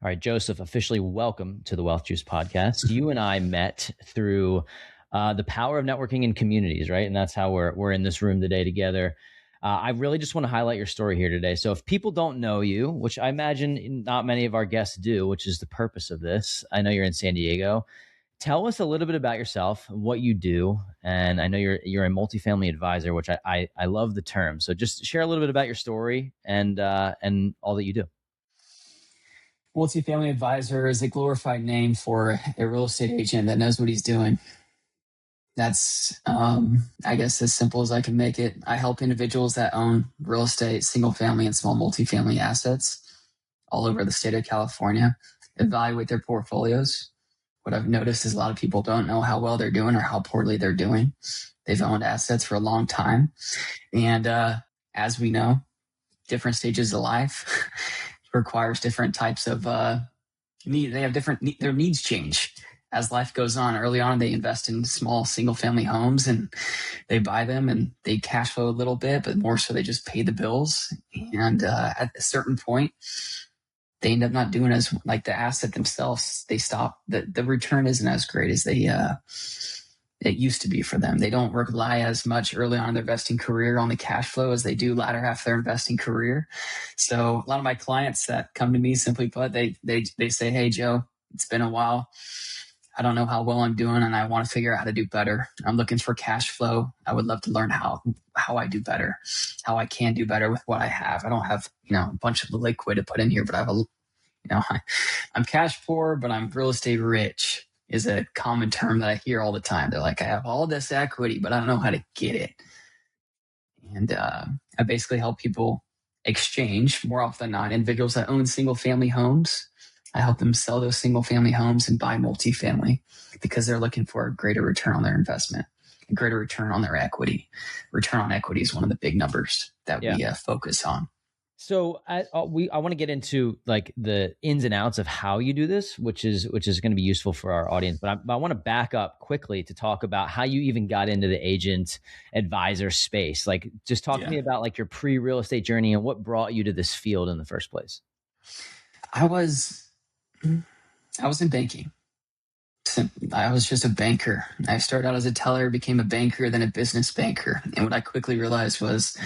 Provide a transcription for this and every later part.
All right, Joseph, officially welcome to the Wealth Juice podcast. You and I met through the power of networking in communities, right? And that's how we're in this room today together. I really just want to highlight your story here today. So if people don't know you, which I imagine not many of our guests do, which is the purpose of this, I know you're in San Diego. Tell us a little bit about yourself, what you do, and I know you're a multifamily advisor, which I love the term. So just share a little bit about your story and all that you do. Multifamily advisor is a glorified name for a real estate agent that knows what he's doing. That's, I guess, as simple as I can make it. I help individuals that own real estate, single family and small multifamily assets all over the state of California evaluate their portfolios. What I've noticed is a lot of people don't know how well they're doing or how poorly they're doing. They've owned assets for a long time. And as we know, different stages of life requires different types of need. They have their needs change as life goes on. Early on, they invest in small single family homes and they buy them and they cash flow a little bit, but more so they just pay the bills. And at a certain point, they end up not doing as like the asset themselves. They stop. The return isn't as great as it used to be for them. They don't rely as much early on in their investing career on the cash flow as they do latter half of their investing career. So a lot of my clients that come to me, simply put, they say, "Hey, Joe, it's been a while. I don't know how well I'm doing and I want to figure out how to do better. I'm looking for cash flow. I would love to learn how I do better, how I can do better with what I have. I don't have, a bunch of liquid to put in here, but I have I'm cash poor, but I'm real estate rich." Is a common term that I hear all the time. They're like, "I have all this equity, but I don't know how to get it." And I basically help people exchange, more often than not, individuals that own single family homes. I help them sell those single family homes and buy multifamily because they're looking for a greater return on their investment, a greater return on their equity. Return on equity is one of the big numbers that we focus on. So I want to get into like the ins and outs of how you do this, which is going to be useful for our audience. But I want to back up quickly to talk about how you even got into the agent advisor space. Like, just talk to me about like your pre-real estate journey and what brought you to this field in the first place. I was in banking. I was just a banker. I started out as a teller, became a banker, then a business banker. And what I quickly realized was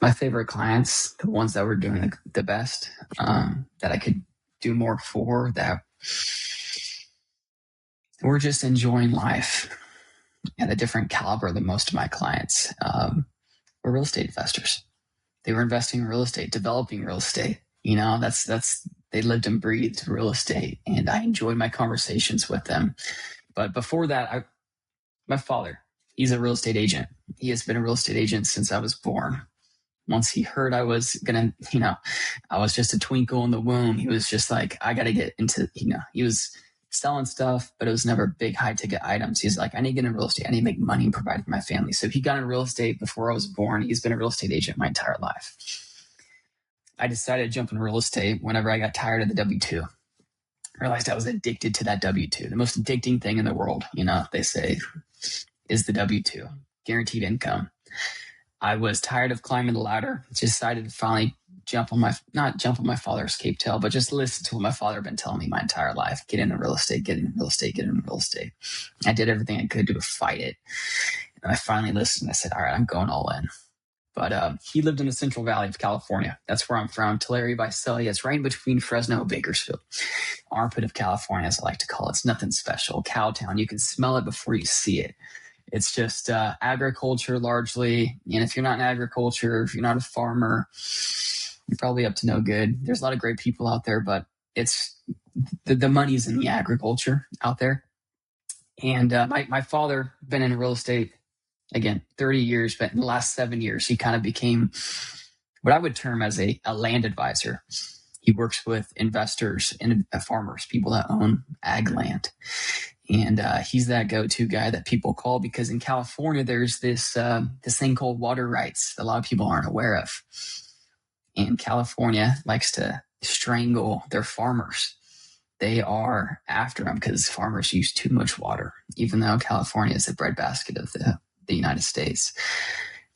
my favorite clients, the ones that were doing the best, that I could do more for, that were just enjoying life at a different caliber than most of my clients, were real estate investors. They were investing in real estate, developing real estate. That's they lived and breathed real estate, and I enjoyed my conversations with them. But before that, my father, he's a real estate agent. He has been a real estate agent since I was born. Once he heard I was going to, I was just a twinkle in the womb, he was just like, I got to get into, he was selling stuff, but it was never big high ticket items. He's like, I need to get into real estate. I need to make money and provide for my family. So he got into real estate before I was born. He's been a real estate agent my entire life. I decided to jump in real estate whenever I got tired of the W-2. I realized I was addicted to that W-2. The most addicting thing in the world, they say, is the W-2, guaranteed income. I was tired of climbing the ladder. Decided to finally not jump on my father's cape tail, but just listen to what my father had been telling me my entire life. Get into real estate, get into real estate, get into real estate. I did everything I could to fight it. And I finally listened. I said, all right, I'm going all in. But he lived in the Central Valley of California. That's where I'm from. Tulare, Visalia. It's right in between Fresno and Bakersfield. Armpit of California, as I like to call it. It's nothing special. Cowtown. You can smell it before you see it. It's just agriculture largely. And if you're not in agriculture, if you're not a farmer, you're probably up to no good. There's a lot of great people out there, but it's the money's in the agriculture out there. And my father been in real estate, again, 30 years, but in the last 7 years, he kind of became what I would term as a land advisor. He works with investors and farmers, people that own ag land. And he's that go-to guy that people call because in California, there's this thing called water rights that a lot of people aren't aware of. And California likes to strangle their farmers. They are after them because farmers use too much water, even though California is the breadbasket of the United States.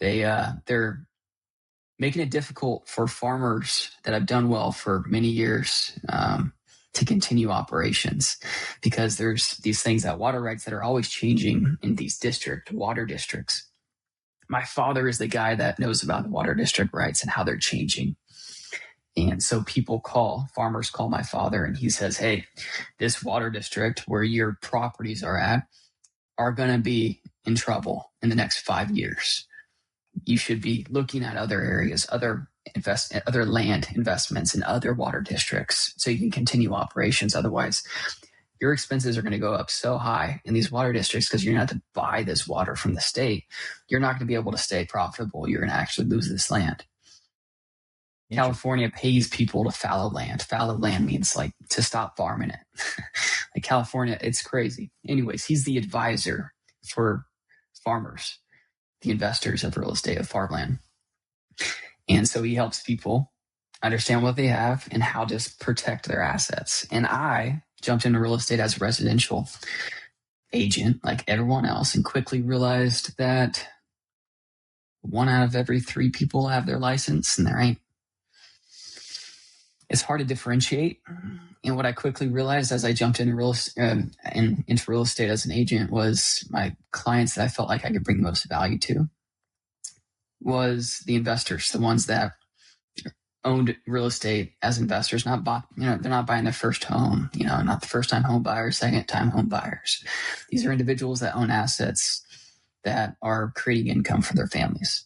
Their making it difficult for farmers that have done well for many years to continue operations, because there's these things that water rights that are always changing in these water districts. My father is the guy that knows about the water district rights and how they're changing. And so farmers call my father, and he says, hey, this water district where your properties are going to be in trouble in the next 5 years. You should be looking at other areas, other land investments in other water districts so you can continue operations. Otherwise, your expenses are going to go up so high in these water districts because you're going to have to buy this water from the state. You're not going to be able to stay profitable. You're going to actually lose this land. California pays people to fallow land. Fallow land means like to stop farming it. Like California, it's crazy. Anyways, he's the advisor for farmers, the investors of real estate, of farmland. And so he helps people understand what they have and how to protect their assets. And I jumped into real estate as a residential agent like everyone else, and quickly realized that 1 out of every 3 people have their license, and there ain't. It's hard to differentiate. And what I quickly realized as I jumped into real estate as an agent was my clients that I felt like I could bring the most value to was the investors, the ones that owned real estate as investors, they're not buying their first home, not the first time home buyers, second time home buyers. These are individuals that own assets that are creating income for their families.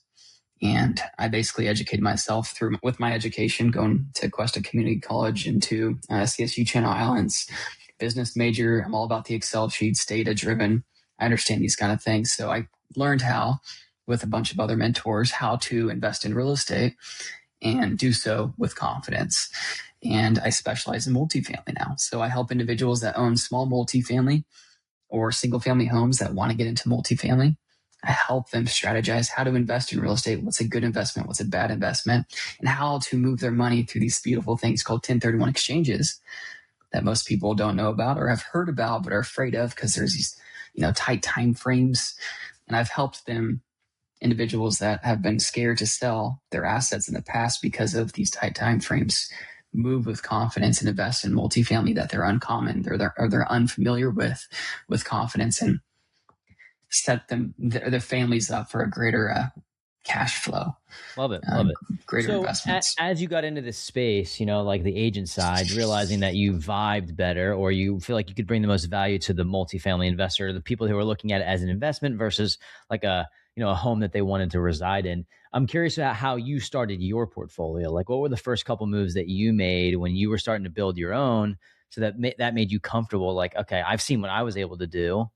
And I basically educated myself with my education, going to Cuesta Community College and to CSU Channel Islands, business major. I'm all about the Excel sheets, data driven. I understand these kind of things. So I learned how, with a bunch of other mentors, how to invest in real estate and do so with confidence. And I specialize in multifamily now. So I help individuals that own small multifamily or single family homes that want to get into multifamily. I help them strategize how to invest in real estate. What's a good investment? What's a bad investment? And how to move their money through these beautiful things called 1031 exchanges that most people don't know about or have heard about, but are afraid of because there's these, tight time frames. And I've helped individuals that have been scared to sell their assets in the past because of these tight time frames move with confidence and invest in multifamily that they're they're unfamiliar with confidence, and set their families up for a greater cash flow. Love it. Greater investments. As you got into this space, like the agent side, realizing that you vibed better, or you feel like you could bring the most value to the multifamily investor, the people who are looking at it as an investment versus like a home that they wanted to reside in. I'm curious about how you started your portfolio. Like, what were the first couple moves that you made when you were starting to build your own, so that made you comfortable? Like, okay, I've seen what I was able to do,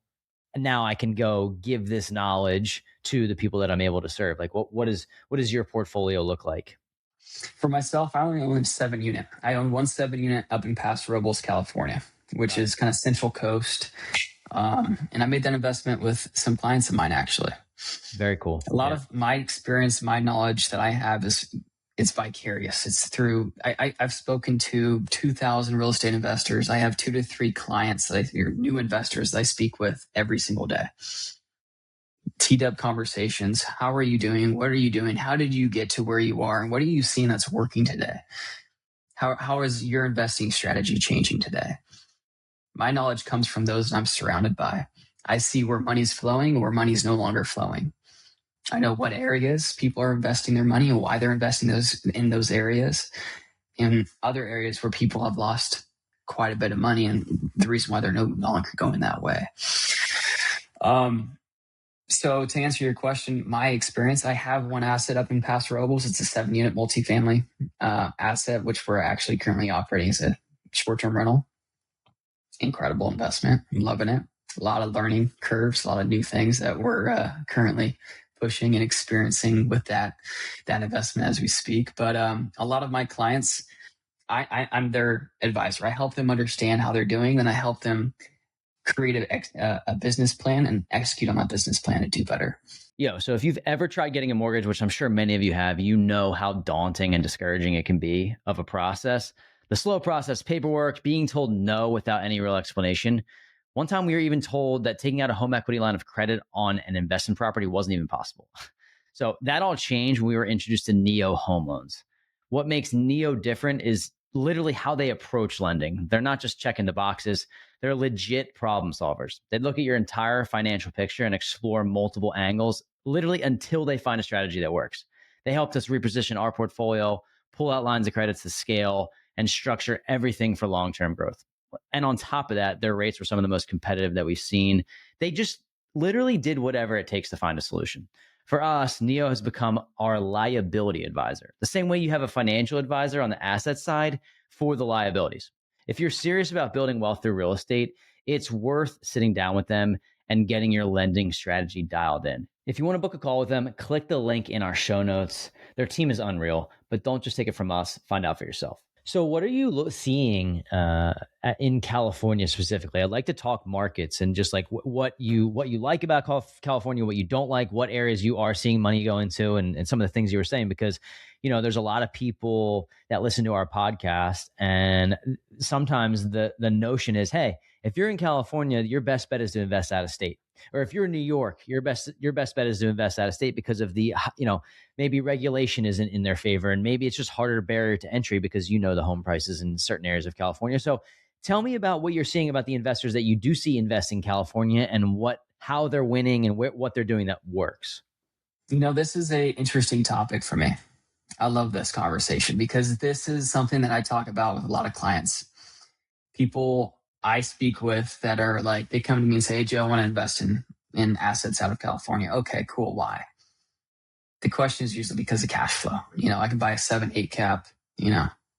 and now I can go give this knowledge to the people that I'm able to serve. Like, what does your portfolio look like? For myself, I only own 7 unit. I own 1 7-unit up in Paso Robles, California, which is kind of Central Coast. And I made that investment with some clients of mine, actually. Very cool. A lot of my experience, my knowledge that I have it's vicarious. It's through, I've spoken to 2,000 real estate investors. I have 2 to 3 clients, new investors that I speak with every single day. Teed up conversations. How are you doing? What are you doing? How did you get to where you are? And what are you seeing that's working today? How is your investing strategy changing today? My knowledge comes from those that I'm surrounded by. I see where money's flowing and where money's no longer flowing. I know what areas people are investing their money and why they're investing in those areas. In other areas where people have lost quite a bit of money and the reason why they're no longer going that way. So to answer your question, my experience, I have 1 asset up in Paso Robles. It's a 7-unit multifamily asset, which we're actually currently operating as a short-term rental. Incredible investment. I'm loving it. A lot of learning curves, a lot of new things that we're currently pushing and experiencing with that investment as we speak. But a lot of my clients, I'm their advisor. I help them understand how they're doing, and I help them create a business plan and execute on that business plan to do better. So if you've ever tried getting a mortgage, which I'm sure many of you have, you know how daunting and discouraging it can be of a process. The slow process, paperwork, being told no without any real explanation. One time we were even told that taking out a home equity line of credit on an investment property wasn't even possible. So that all changed when we were introduced to Neo Home Loans. What makes Neo different is literally how they approach lending. They're not just checking the boxes, they're legit problem solvers. They look at your entire financial picture and explore multiple angles, literally until they find a strategy that works. They helped us reposition our portfolio, pull out lines of credits to scale, and structure everything for long-term growth. And on top of that, their rates were some of the most competitive that we've seen. They just literally did whatever it takes to find a solution. For us, Neo has become our liability advisor, the same way you have a financial advisor on the asset side for the liabilities. If you're serious about building wealth through real estate, it's worth sitting down with them and getting your lending strategy dialed in. If you want to book a call with them, click the link in our show notes. Their team is unreal, but don't just take it from us. Find out for yourself. So what are you seeing in California specifically? I'd like to talk markets and just like what you like about California, what you don't like, what areas you are seeing money go into, and some of the things you were saying, because, there's a lot of people that listen to our podcast, and sometimes the notion is, hey, if you're in California, your best bet is to invest out of state. Or if you're in New York, your best bet is to invest out of state because of the, maybe regulation isn't in their favor, and maybe it's just harder barrier to entry because the home prices in certain areas of California. So tell me about what you're seeing about the investors that you do see invest in California, and how they're winning and what they're doing that works. This is an interesting topic for me. I love this conversation because this is something that I talk about with a lot of clients. People I speak with that are like, they come to me and say, hey, Joe, I want to invest in assets out of California. Okay, cool. Why? The question is usually because of cash flow. I can buy a 7-8 cap,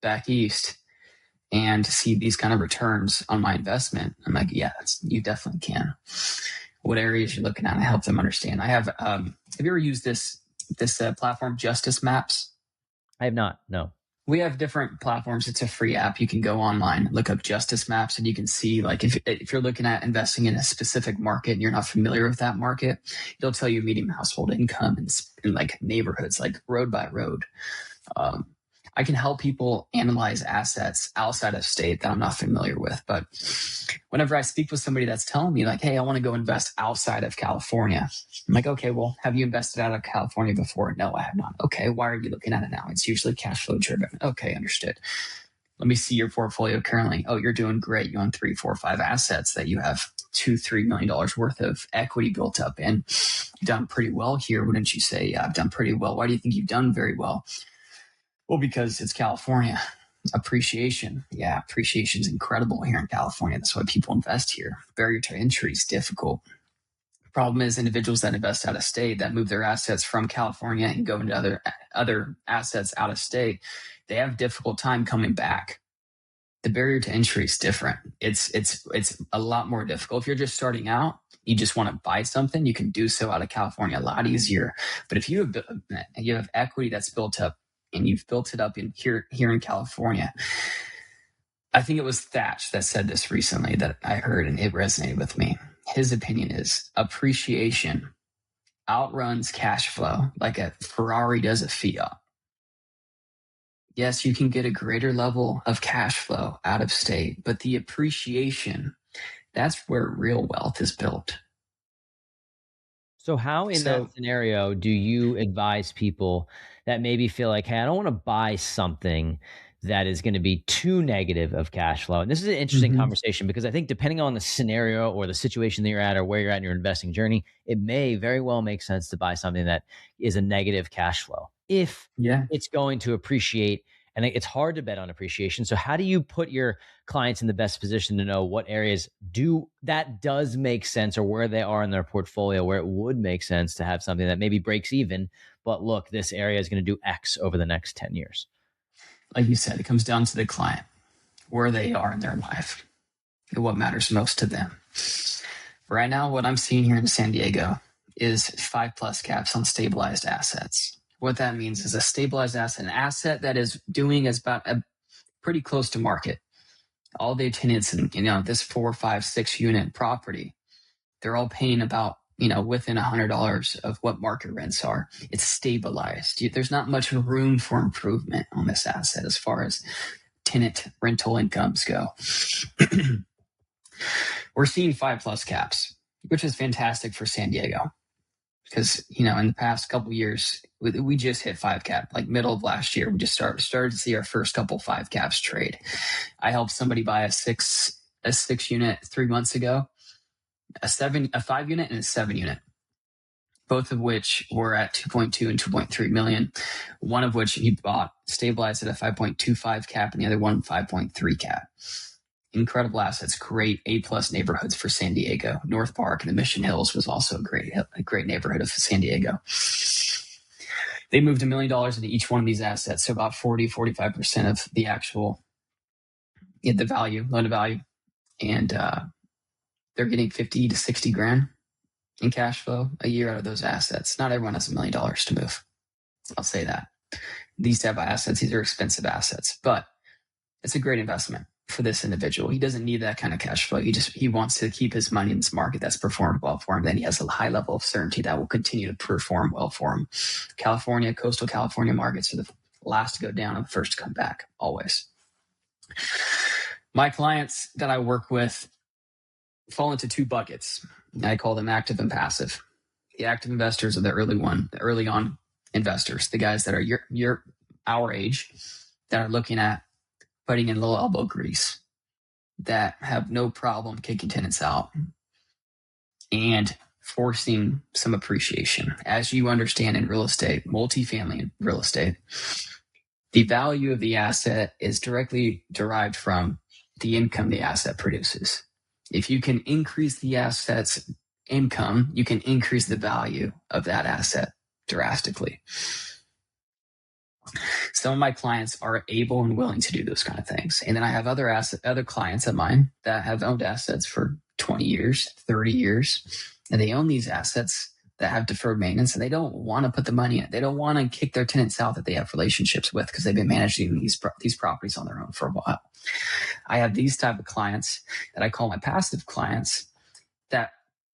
back east and see these kind of returns on my investment. I'm like, yeah, you definitely can. What areas you're looking at? I help them understand. I have you ever used this platform, Justice Maps? I have not, no. We have different platforms. It's a free app. You can go online, look up Justice Maps, and you can see, like, if you're looking at investing in a specific market and you're not familiar with that market, it'll tell you median household income and like neighborhoods, like road by road. I can help people analyze assets outside of state that I'm not familiar with. But whenever I speak with somebody that's telling me like, hey, I want to go invest outside of California, I'm like, okay, well, have you invested out of California before? No, I have not. Okay, why are you looking at it now? It's usually cash flow driven. Okay, understood. Let me see your portfolio currently. Oh, you're doing great. You own 3, 4, 5 assets that you have $2-3 million worth of equity built up in. You've done pretty well here. Wouldn't you say? Yeah, I've done pretty well. Why do you think you've done very well? Well, because it's California. Appreciation. Yeah, appreciation is incredible here in California. That's why people invest here. Barrier to entry is difficult. Problem is, individuals that invest out of state, that move their assets from California and go into other assets out of state, they have a difficult time coming back. The barrier to entry is different. It's a lot more difficult. If you're just starting out, you just want to buy something, you can do so out of California a lot easier. But if you have equity that's built up, and you've built it up here in California. I think it was Thatch that said this recently that I heard, and it resonated with me. His opinion is appreciation outruns cash flow like a Ferrari does a Fiat. Yes, you can get a greater level of cash flow out of state, but the appreciation, that's where real wealth is built. So how in that scenario do you advise people that maybe feel like, hey, I don't want to buy something that is going to be too negative of cash flow? And this is an interesting conversation because I think depending on the scenario or the situation that you're at or where you're at in your investing journey, it may very well make sense to buy something that is a negative cash flow if it's going to appreciate. And it's hard to bet on appreciation. So how do you put your clients in the best position to know what areas does make sense, or where they are in their portfolio where it would make sense to have something that maybe breaks even, but look, this area is going to do X over the next 10 years? Like you said, it comes down to the client, where they are in their life, and what matters most to them. Right now, what I'm seeing here in San Diego is 5+ caps on stabilized assets. What that means is a stabilized asset, an asset that is doing is about pretty close to market. All the tenants in this 4, 5, 6 unit property, they're all paying about within $100 of what market rents are. It's stabilized. There's not much room for improvement on this asset as far as tenant rental incomes go. We're seeing 5+ caps, which is fantastic for San Diego. because, you know, in the past couple of years, we just hit 5 cap, like middle of last year. We just started to see our first couple 5 caps trade. I helped somebody buy a six unit 3 months ago, a 5 unit and a 7 unit, both of which were at 2.2 and 2.3 million. One of which he bought stabilized at a 5.25 cap, and the other one 5.3 cap. Incredible assets, great A+ neighborhoods for San Diego. North Park and the Mission Hills was also a great neighborhood of San Diego. They moved $1 million into each one of these assets, so about 45% of the actual, the value, loan to value, and they're getting 50 to 60 grand in cash flow a year out of those assets. Not everyone has $1 million to move. I'll say that. These type of assets, these are expensive assets, but it's a great investment for this individual. He doesn't need that kind of cash flow. He wants to keep his money in this market that's performed well for him. Then he has a high level of certainty that will continue to perform well for him. California, coastal California markets are the last to go down and the first to come back, always. My clients that I work with fall into 2 buckets. I call them active and passive. The active investors are the early on investors, the guys that are our age, that are looking at putting in low elbow grease, that have no problem kicking tenants out and forcing some appreciation. As you understand in real estate, multifamily real estate, the value of the asset is directly derived from the income the asset produces. If you can increase the asset's income, you can increase the value of that asset drastically. Some of my clients are able and willing to do those kind of things. And then I have other clients of mine that have owned assets for 20 years, 30 years, and they own these assets that have deferred maintenance, and they don't want to put the money in. They don't want to kick their tenants out that they have relationships with because they've been managing these properties on their own for a while. I have these type of clients that I call my passive clients that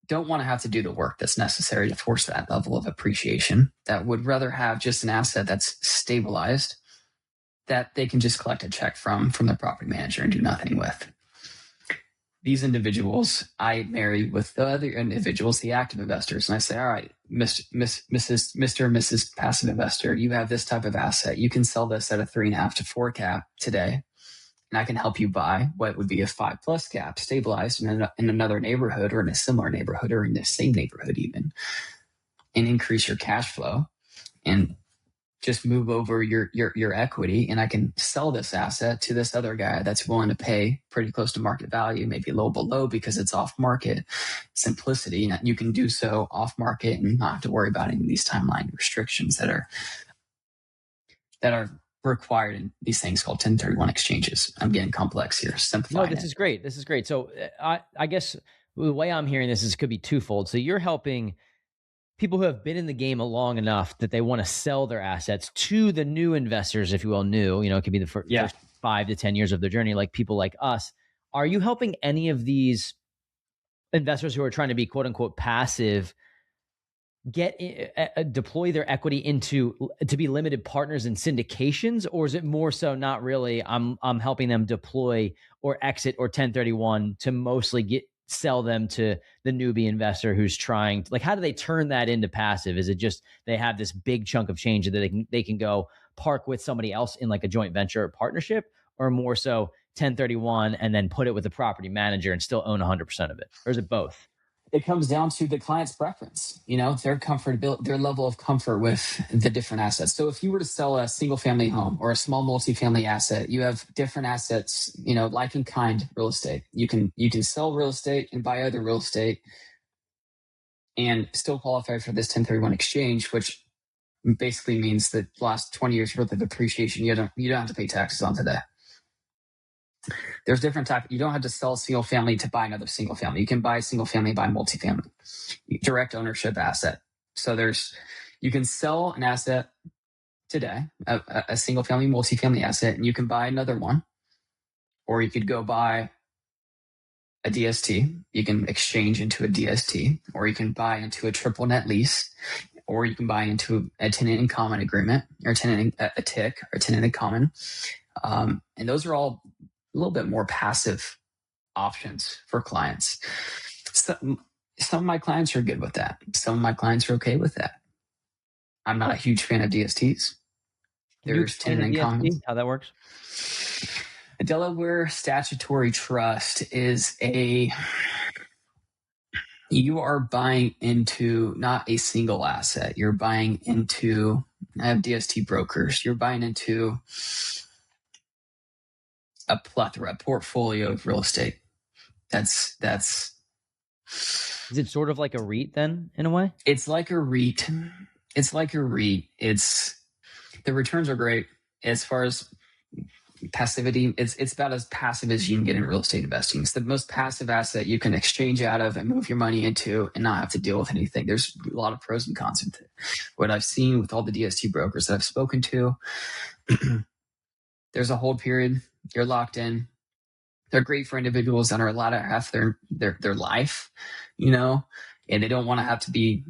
don't want to have to do the work that's necessary to force that level of appreciation, that would rather have just an asset that's stabilized that they can just collect a check from their property manager and do nothing with. These individuals I marry with the other individuals, the active investors, and I say, all right, Mr. and Mrs. Passive Investor, you have this type of asset. You can sell this at a 3.5 to 4 cap today. And I can help you buy what would be a 5+ cap stabilized in another neighborhood or in a similar neighborhood or in the same neighborhood even, and increase your cash flow and just move over your equity. And I can sell this asset to this other guy that's willing to pay pretty close to market value, maybe low below because it's off market. Simplicity. And you can do so off market and not have to worry about any of these timeline restrictions that are required in these things called 1031 exchanges. I'm getting complex here. Simplifying. No, this is great. This is great. So I guess the way I'm hearing this could be twofold. So you're helping people who have been in the game long enough that they want to sell their assets to the new investors, if you will, it could be the first 5 to 10 years of their journey, like people like us. Are you helping any of these investors who are trying to be quote unquote passive deploy their equity to be limited partners in syndications, or is it more so not really? I'm helping them deploy or exit or 1031 to mostly sell them to the newbie investor who's trying to, how do they turn that into passive? Is it just they have this big chunk of change that they can go park with somebody else in like a joint venture or partnership, or more so 1031 and then put it with the property manager and still own 100% of it? Or is it both? It comes down to the client's preference, their level of comfort with the different assets. So if you were to sell a single family home or a small multifamily asset, you have different assets, like in kind real estate. You can sell real estate and buy other real estate and still qualify for this 1031 exchange, which basically means that the last 20 years worth of appreciation, you don't have to pay taxes on today. There's different types. You don't have to sell a single family to buy another single family. You can buy a single family, buy multifamily, direct ownership asset. So you can sell an asset today, a single family, multifamily asset, and you can buy another one, or you could go buy a DST. You can exchange into a DST, or you can buy into a triple net lease, or you can buy into a tenant in common agreement, or a TIC, or tenant in common. And those are all a little bit more passive options for clients. So Some of my clients are good with that. Some of my clients are okay with that. I'm not a huge fan of DSTs. Can you There's explain a tenant in common. DST, how that works? A Delaware statutory trust is you are buying into not a single asset. You're buying into, I have DST brokers. You're buying into a plethora, a portfolio of real estate. That's Is it sort of like a REIT then, in a way? it's like a REIT. It's like a REIT. The returns are great as far as passivity. It's about as passive as you can get in real estate investing. It's the most passive asset you can exchange out of and move your money into and not have to deal with anything. There's a lot of pros and cons with it. What I've seen with all the DST brokers that I've spoken to, there's a hold period. You're locked in. They're great for individuals that are allowed to have their life, and they don't want to have to be,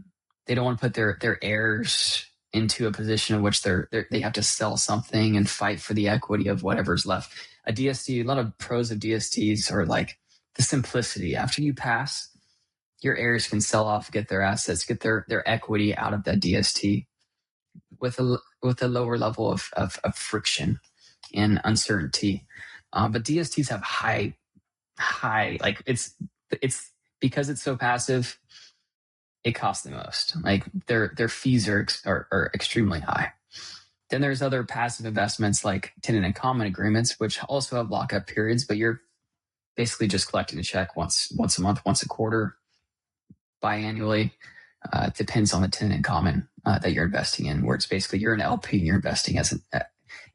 they don't want to put their heirs into a position in which they have to sell something and fight for the equity of whatever's left. A DST, a lot of pros of DSTs are like the simplicity. After you pass, your heirs can sell off, get their assets, get their equity out of that DST with a lower level of friction and uncertainty. But DSTs have high, like it's because it's so passive, it costs the most. Like their fees are extremely high. Then there's other passive investments like tenant in common agreements, which also have lockup periods, but you're basically just collecting a check once a month, once a quarter, biannually. Depends on the tenant in common that you're investing in, where it's basically you're an LP and you're investing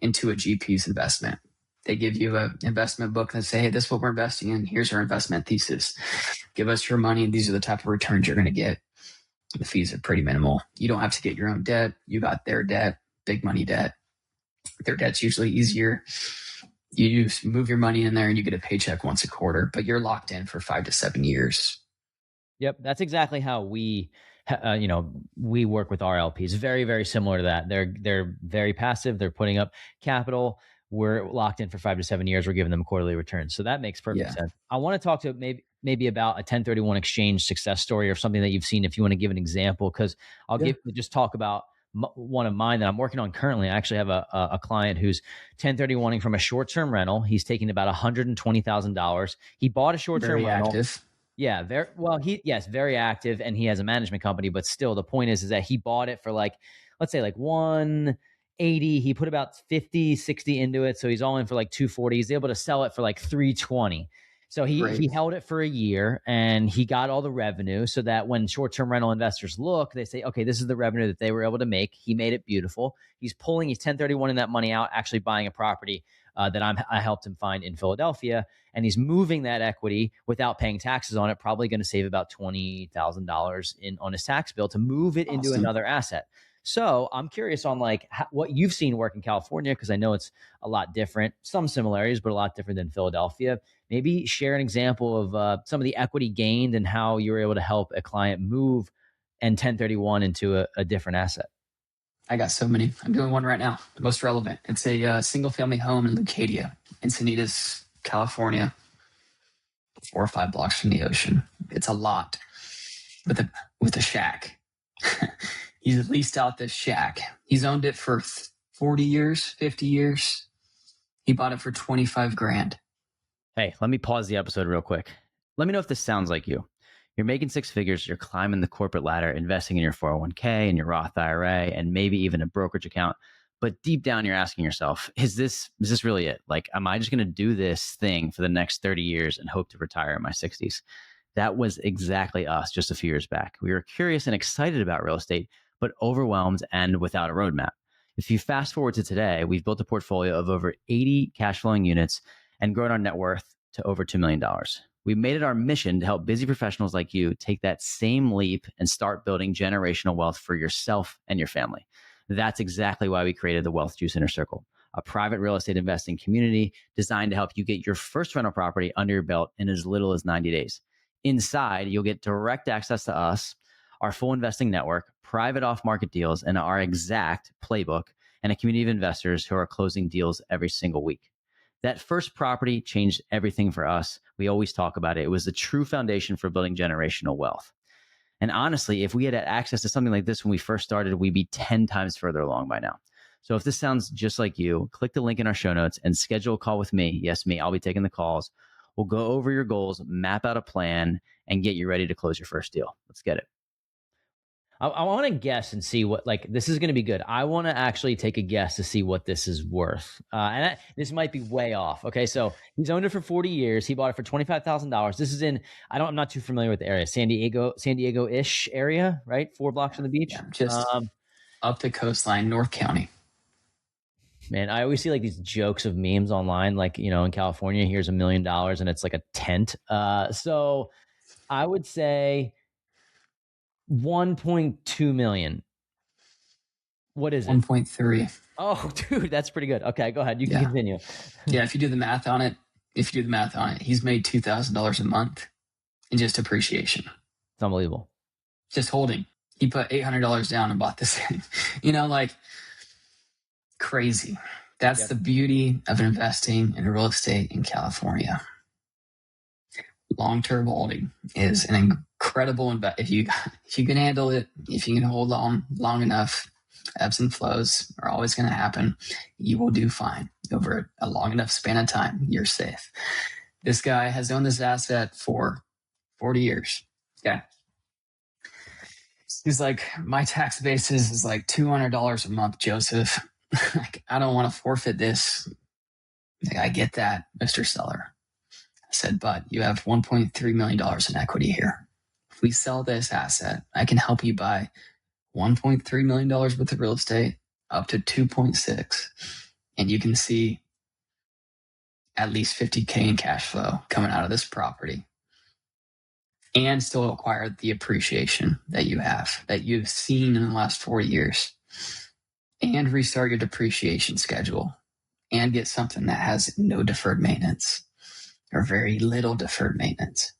into a GP's investment. They give you an investment book and say, hey, this is what we're investing in. Here's our investment thesis. Give us your money. These are the type of returns you're going to get. The fees are pretty minimal. You don't have to get your own debt. You got their debt, big money debt. Their debt's usually easier. You just move your money in there and you get a paycheck once a quarter, but you're locked in for 5 to 7 years. Yep, that's exactly how we work with our LPs. Very, very similar to that. They're very passive. They're putting up capital. We're locked in for 5 to 7 years. We're giving them quarterly returns. So that makes perfect sense. I want to talk to maybe about a 1031 exchange success story or something that you've seen, if you want to give an example, because I'll just talk about one of mine that I'm working on currently. I actually have a client who's 1031ing from a short-term rental. He's taking about $120,000. He bought a short-term rental. Active. Yeah, very active, and he has a management company, but still the point is that he bought it for let's say 180. He put about 50, 60 into it. So he's all in for 240. He's able to sell it for 320. So he held it for a year and he got all the revenue so that when short-term rental investors look, they say, okay, this is the revenue that they were able to make. He made it beautiful. He's 1031ing that money out, actually buying a property that I helped him find in Philadelphia. And he's moving that equity without paying taxes on it, probably going to save about $20,000 on his tax bill to move it into another asset. So I'm curious on what you've seen work in California, because I know it's a lot different, some similarities, but a lot different than Philadelphia. Maybe share an example of some of the equity gained and how you were able to help a client move and 1031 into a different asset. I got so many. I'm doing one right now. The most relevant. It's a single family home in Leucadia, Encinitas, California, 4 or 5 blocks from the ocean. It's a lot with a shack. He's leased out this shack. He's owned it for 40 years, 50 years. He bought it for $25,000. Hey, let me pause the episode real quick. Let me know if this sounds like you. You're making 6 figures, you're climbing the corporate ladder, investing in your 401k and your Roth IRA, and maybe even a brokerage account. But deep down, you're asking yourself, is this really it? Am I just going to do this thing for the next 30 years and hope to retire in my 60s? That was exactly us just a few years back. We were curious and excited about real estate, but overwhelmed and without a roadmap. If you fast forward to today, we've built a portfolio of over 80 cash flowing units and grown our net worth to over $2 million. We made it our mission to help busy professionals like you take that same leap and start building generational wealth for yourself and your family. That's exactly why we created the Wealth Juice Inner Circle, a private real estate investing community designed to help you get your first rental property under your belt in as little as 90 days. Inside, you'll get direct access to us, our full investing network, private off-market deals, and our exact playbook, and a community of investors who are closing deals every single week. That first property changed everything for us. We always talk about it. It was the true foundation for building generational wealth. And honestly, if we had access to something like this when we first started, we'd be 10 times further along by now. So if this sounds just like you, click the link in our show notes and schedule a call with me. Yes, me. I'll be taking the calls. We'll go over your goals, map out a plan, and get you ready to close your first deal. Let's get it. I want to guess and see what, like, this is going to be good. I want to actually take a guess to see what this is worth. This might be way off. Okay. So he's owned it for 40 years. He bought it for $25,000. This is in, I'm not too familiar with the area, San Diego-ish area, right? 4 blocks from the beach. Yeah, just up the coastline, North County. Man, I always see like these jokes of memes online, like, in California, here's $1 million and it's like a tent. So I would say 1.2 million. What is it? 1.3. Oh, dude, that's pretty good. Okay, go ahead. You can continue. Yeah, if you do the math on it, he's made $2,000 a month in just appreciation. It's unbelievable. Just holding. He put $800 down and bought this thing. Like crazy. That's the beauty of investing in real estate in California. Long-term holding is an incredible investment. If you can handle it, if you can hold on long enough, ebbs and flows are always going to happen. You will do fine over a long enough span of time. You're safe. This guy has owned this asset for 40 years. Okay. He's like, my tax basis is like $200 a month, Joseph. Like, I don't want to forfeit this. Like, I get that, Mr. Seller. I said, but you have $1.3 million in equity here. If we sell this asset, I can help you buy $1.3 million worth of real estate up to 2.6. And you can see at least 50K in cash flow coming out of this property and still acquire the appreciation that you've seen in the last 4 years, and restart your depreciation schedule and get something that has no deferred maintenance or very little deferred maintenance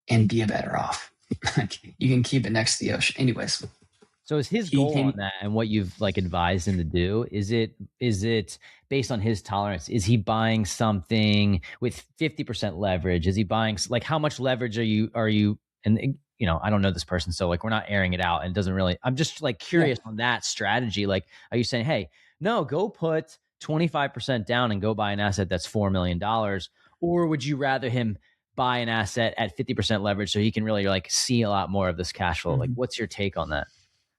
and be better off. You can keep it next to the ocean. Anyways. So is his goal on that, and what you've like advised him to do, is it based on his tolerance? Is he buying something with 50% leverage? Is he buying, like, how much leverage are you, and I don't know this person, so like we're not airing it out, and it doesn't really, I'm just like curious on that strategy. Like, are you saying, hey, no, go put 25% down and go buy an asset that's $4 million? Or would you rather him buy an asset at 50% leverage so he can really like see a lot more of this cash flow? Like, what's your take on that?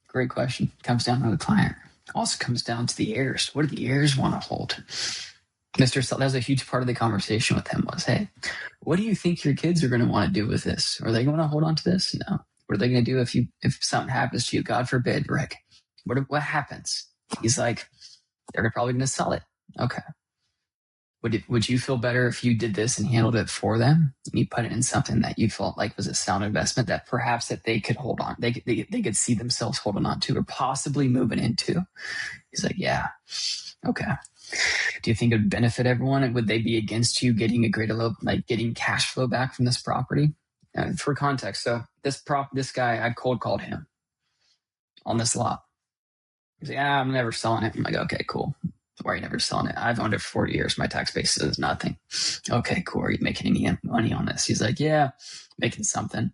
Great question. Comes down to the client. Also comes down to the heirs. What do the heirs want to hold? Mr. That was a huge part of the conversation with him was, hey, what do you think your kids are going to want to do with this? Are they going to hold on to this? No. What are they going to do if something happens to you? God forbid, Rick. What happens? He's like, they're probably going to sell it. Okay. Would you feel better if you did this and handled it for them? And you put it in something that you felt like was a sound investment that perhaps that they could hold on. They could see themselves holding on to or possibly moving into. He's like, yeah. Okay. Do you think it would benefit everyone? And would they be against you getting a greater level, like getting cash flow back from this property? For context, so this guy, I cold called him on this lot. He's like, I'm never selling it. I'm like, okay, cool. Why are you never selling it? I've owned it for 40 years. My tax basis is nothing. Okay, cool. Are you making any money on this? He's like, yeah, making something.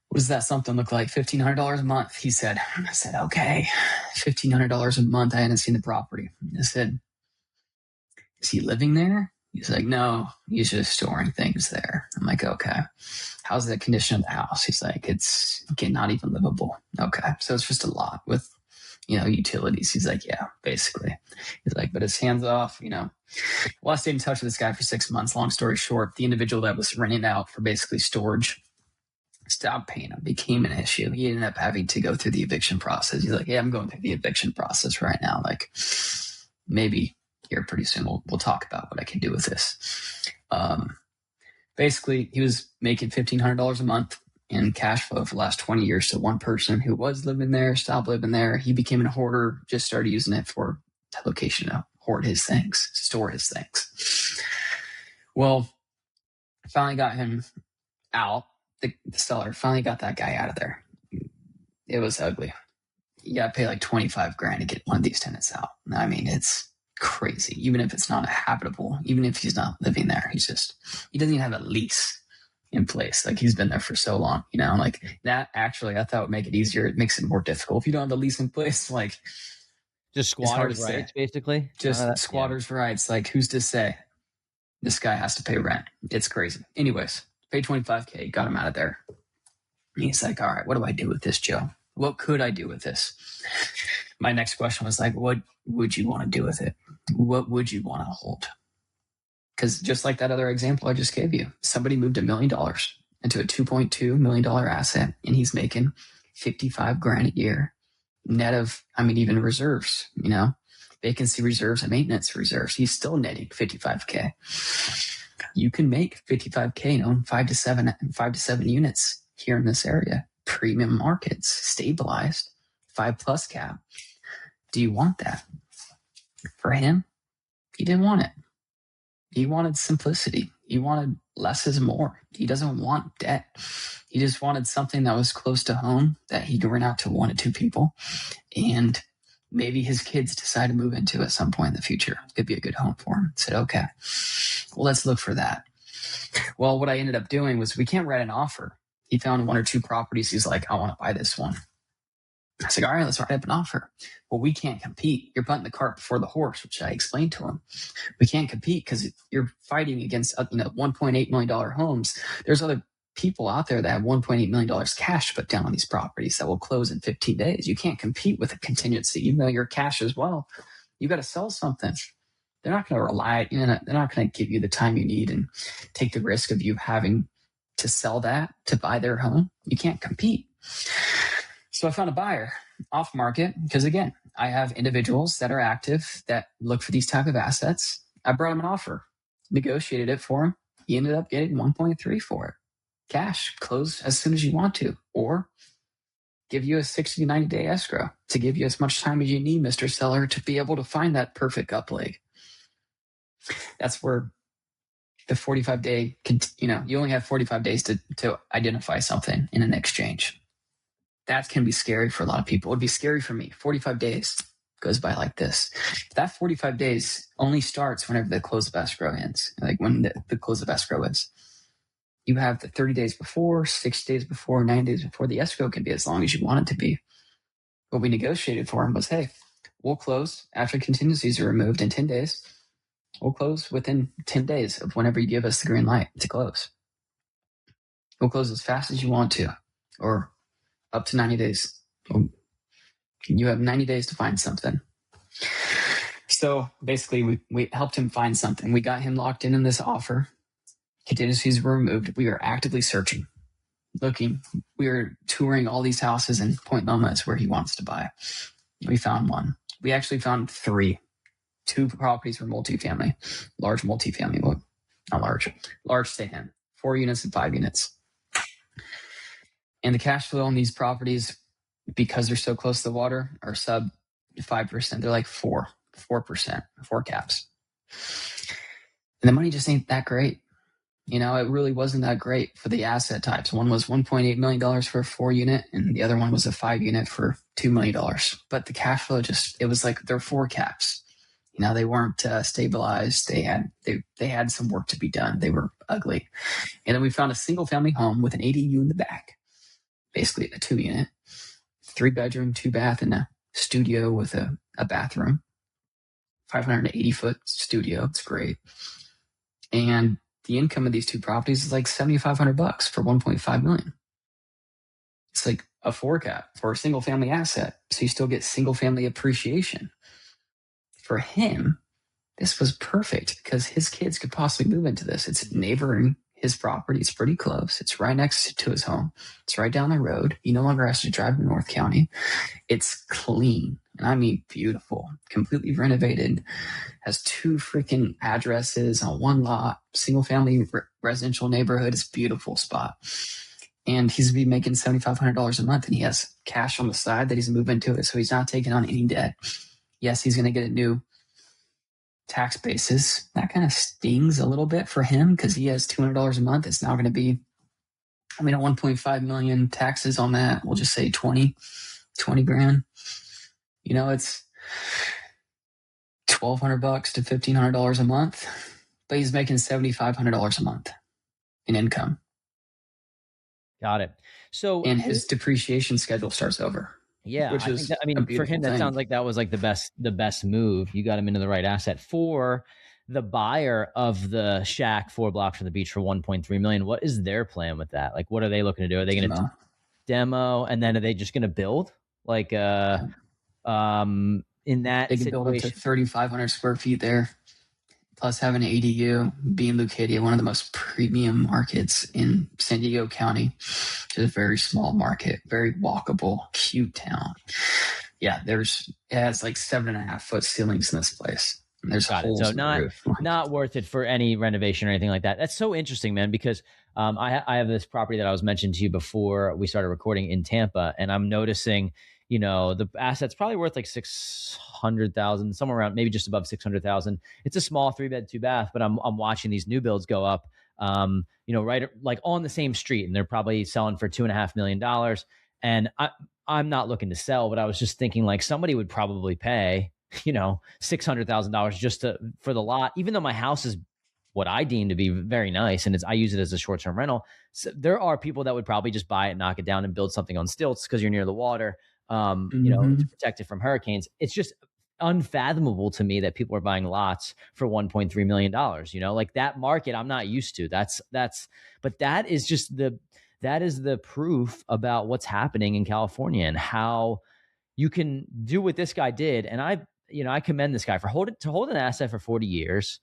What does that something look like? $1,500 a month, he said. I said, okay, $1,500 a month. I hadn't seen the property. I said, is he living there? He's like, no, he's just storing things there. I'm like, okay. How's the condition of the house? He's like, it's not even livable. Okay. So it's just a lot with, utilities. He's like, yeah, basically. He's like, but his hands off, Well, I stayed in touch with this guy for 6 months. Long story short, the individual that was renting out for basically storage stopped paying him, became an issue. He ended up having to go through the eviction process. He's like, yeah, I'm going through the eviction process right now. Like, maybe here pretty soon we'll talk about what I can do with this. Basically, he was making $1,500 a month in cash flow for the last 20 years. So one person who was living there stopped living there. He became a hoarder, just started using it for location to hoard his things, store his things. Well, I finally got him out. The seller finally got that guy out of there. It was ugly. You got to pay like $25,000 to get one of these tenants out. I mean, it's crazy. Even if it's not habitable, even if he's not living there, he doesn't even have a lease. in place. Like he's been there for so long, like that actually I thought would make it easier. It makes it more difficult. If you don't have the lease in place, like just squatters' rights, basically. Just squatters' rights. Like who's to say this guy has to pay rent? It's crazy. Anyways, paid $25K, got him out of there. And he's like, all right, what do I do with this, Joe? What could I do with this? My next question was like, what would you want to do with it? What would you want to hold? Because just like that other example I just gave you, somebody moved $1 million into a $2.2 million asset, and he's making 55 grand a year net of, even reserves, vacancy reserves and maintenance reserves. He's still netting 55K. You can make 55K on 5 to 7 units here in this area. Premium markets, stabilized, 5+ cap. Do you want that? For him, he didn't want it. He wanted simplicity. He wanted less is more. He doesn't want debt. He just wanted something that was close to home that he could rent out to 1 to 2 people. And maybe his kids decide to move into at some point in the future. It could be a good home for him. I said, okay, well, let's look for that. Well, what I ended up doing was we can't write an offer. He found 1 or 2 properties. He's like, I want to buy this one. I said, all right, let's write up an offer. Well, we can't compete. You're putting the cart before the horse, which I explained to him. We can't compete because you're fighting against $1.8 million homes. There's other people out there that have $1.8 million cash put down on these properties that will close in 15 days. You can't compete with a contingency, even though you're cash as well. You got to sell something. They're not going to rely, they're not going to give you the time you need and take the risk of you having to sell that to buy their home. You can't compete. So I found a buyer off market because, again, I have individuals that are active that look for these type of assets. I brought him an offer, negotiated it for him. He ended up getting 1.3 for it. Cash, close as soon as you want to, or give you a 60 to 90 day escrow to give you as much time as you need, Mr. Seller, to be able to find that perfect up leg. That's where the 45-day, you only have 45 days to identify something in an exchange. That can be scary for a lot of people. It would be scary for me. 45 days goes by like this. That 45 days only starts whenever the close of escrow ends, like when the close of escrow is. You have the 30 days before, 60 days before, 90 days before. The escrow can be as long as you want it to be. What we negotiated for him was, hey, we'll close after contingencies are removed in 10 days. We'll close within 10 days of whenever you give us the green light to close. We'll close as fast as you want to, or up to 90 days. You have 90 days to find something. So basically, we helped him find something. We got him locked in this offer. Contingencies were removed. We are actively searching, looking. We are touring all these houses in Point Loma is where he wants to buy. We found one. We actually found 3. 2 properties were multifamily, large multifamily. Well, not large. Large to him. 4 units and 5 units. And the cash flow on these properties, because they're so close to the water, are sub 5%. They're like 4%, 4 caps. And the money just ain't that great. It really wasn't that great for the asset types. One was $1.8 million for a 4 unit, and the other one was a 5 unit for $2 million. But the cash flow it was like they're 4 caps. They weren't stabilized. They had some work to be done. They were ugly. And then we found a single family home with an ADU in the back. Basically a 2 unit, 3 bedroom, 2 bath, and a studio with a bathroom, 580 foot studio. It's great. And the income of these 2 properties is like $7,500 for $1.5 million. It's like a 4 cap for a single family asset. So you still get single family appreciation. For him, this was perfect because his kids could possibly move into this. It's neighboring his property. It's pretty close. It's right next to his home. It's right down the road. He no longer has to drive to North County. It's clean. And I mean beautiful. Completely renovated. Has 2 freaking addresses on 1 lot. Single family residential neighborhood. It's a beautiful spot. And he's be making $7,500 a month, and he has cash on the side that he's moving to it. So he's not taking on any debt. Yes, he's going to get a new tax basis. That kind of stings a little bit for him because he has $200 a month. It's now going to be, at 1.5 million taxes on that. We'll just say 20 grand. It's $1,200 to $1,500 a month, but he's making $7,500 a month in income. Got it. So and his depreciation schedule starts over, yeah, which I think that, is I a mean, for beautiful him, that thing. sounds like that was like the best move. You got him into the right asset. For the buyer of the shack 4 blocks from the beach for 1.3 million, what is their plan with that? Like, what are they looking to do? Are they going to Demo. demo, and then are they just going to build? Like, Yeah. in They that can build up to situation, 3,500 square feet there, plus have an ADU. Being Lucadia, one of the most premium markets in San Diego County, it's a very small market, very walkable, cute town. Yeah, it has like 7.5 foot ceilings in this place. And there's got it. So holes in the roof. not worth it for any renovation or anything like that. That's so interesting, man, because I have this property that I was mentioning to you before we started recording in Tampa, and I'm noticing, the asset's probably worth like 600,000, somewhere around maybe just above 600,000. It's a small 3 bed, 2 bath, but I'm watching these new builds go up, right like on the same street, and they're probably selling for $2.5 million. And I'm not looking to sell, but I was just thinking like somebody would probably pay $600,000 just for the lot, even though my house is what I deem to be very nice, and I use it as a short-term rental. So there are people that would probably just buy it, knock it down, and build something on stilts because you're near the water, to protect it from hurricanes. It's just unfathomable to me that people are buying lots for $1.3 million. Like that market, I'm not used to. But that is the proof about what's happening in California and how you can do what this guy did. And I commend this guy for hold an asset for 40 years.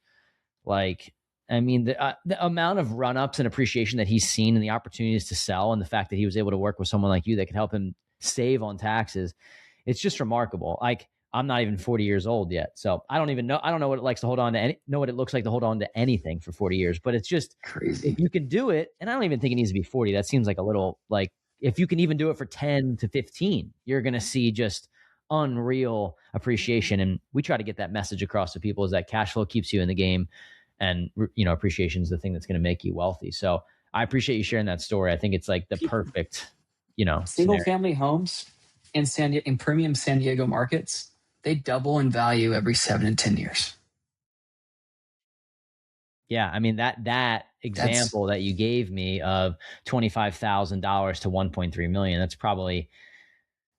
Like, I mean, the amount of run-ups and appreciation that he's seen and the opportunities to sell, and the fact that he was able to work with someone like you that could help him save on taxes, it's just remarkable. Like, I'm not even 40 years old yet, so I don't even know. I don't know what it likes to hold on to know what it looks like to hold on to anything for 40 years. But it's just, Crazy. if you can do it, and I don't even think it needs to be 40. That seems like a little, like, if you can even do it for 10 to 15, you're going to see just unreal appreciation. And we try to get that message across to people, is that cash flow keeps you in the game, and appreciation is the thing that's going to make you wealthy. So I appreciate you sharing that story. I think it's like the perfect Single scenario. family homes in premium San Diego markets, they double in value every 7 to 10 years. Yeah, I mean that example that you gave me of $25,000 to 1.3 million,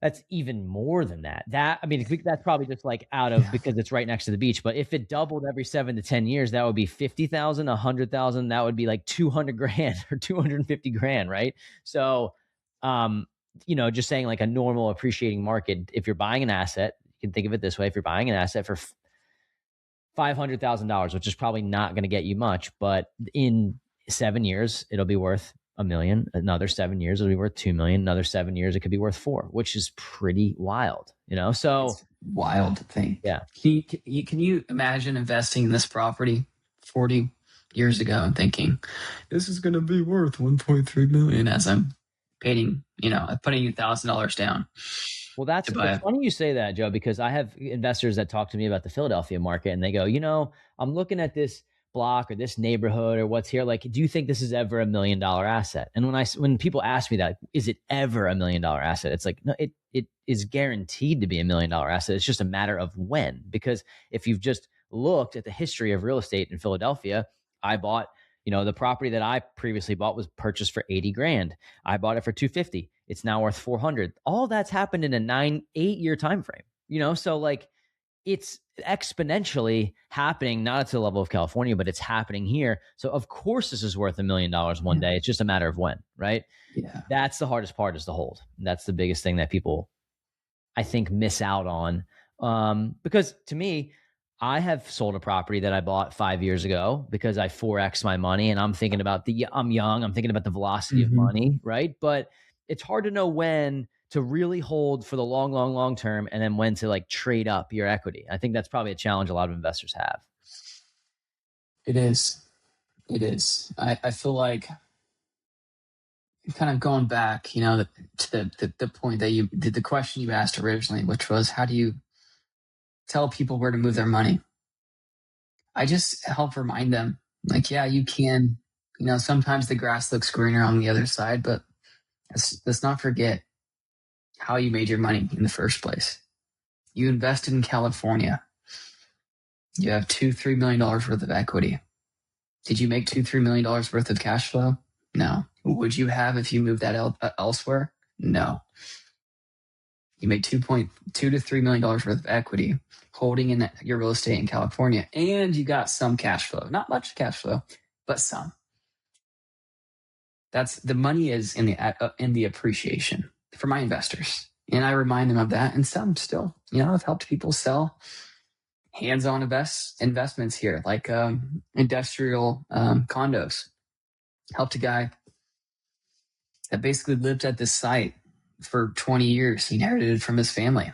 that's even more than that. I mean, that's probably just like out of, because it's right next to the beach. But if it doubled every 7 to 10 years, that would be 50,000, 100,000. That would be like 200 grand or 250 grand, right? So, just saying, like, a normal appreciating market. If you're buying an asset, you can think of it this way: if you're buying an asset for $500,000, which is probably not going to get you much, but in 7 years, it'll be worth $1 million. Another 7 years, it'll be worth $2 million. Another 7 years, it could be worth $4 million, which is pretty wild, So it's wild thing. Yeah. Can you imagine investing in this property 40 years ago and thinking this is going to be worth 1.3 million as I'm putting $1,000 down? Well, it's funny you say that, Joe, because I have investors that talk to me about the Philadelphia market, and they go, I'm looking at this block or this neighborhood or what's here. Like, do you think this is ever $1 million asset? And when people ask me that, is it ever $1 million asset? It's like, no, it is guaranteed to be $1 million asset. It's just a matter of when. Because if you've just looked at the history of real estate in Philadelphia, I bought, the property that I previously bought was purchased for 80 grand. I bought it for 250. It's now worth 400. All that's happened in a 8-year time frame, so like, it's exponentially happening, not to the level of California, but it's happening here. So of course this is worth $1 million one day. It's just a matter of when, right? Yeah. That's the hardest part, is the hold. That's the biggest thing that people, I think, miss out on. Because to me, I have sold a property that I bought 5 years ago because I 4X my money, and I'm thinking about I'm young, I'm thinking about the velocity of money, right? But it's hard to know when to really hold for the long term, and then when to like trade up your equity. I think that's probably a challenge a lot of investors have. It is. I feel like, kind of going back, to the point that you did, the question you asked originally, which was, how do you tell people where to move their money? I just help remind them, like, yeah, you can, sometimes the grass looks greener on the other side, but let's not forget how you made your money in the first place. You invested in California. You have $2-3 million worth of equity. Did you make $2-3 million worth of cash flow? No. Would you have if you moved that elsewhere? No. You made $2 to $3 million worth of equity holding in your real estate in California, and you got some cash flow. Not much cash flow, but some. That's the money is in the appreciation for my investors, and I remind them of that. And some still, I've helped people sell hands-on investments here, like industrial condos. Helped a guy that basically lived at this site for 20 years. He inherited it from his family,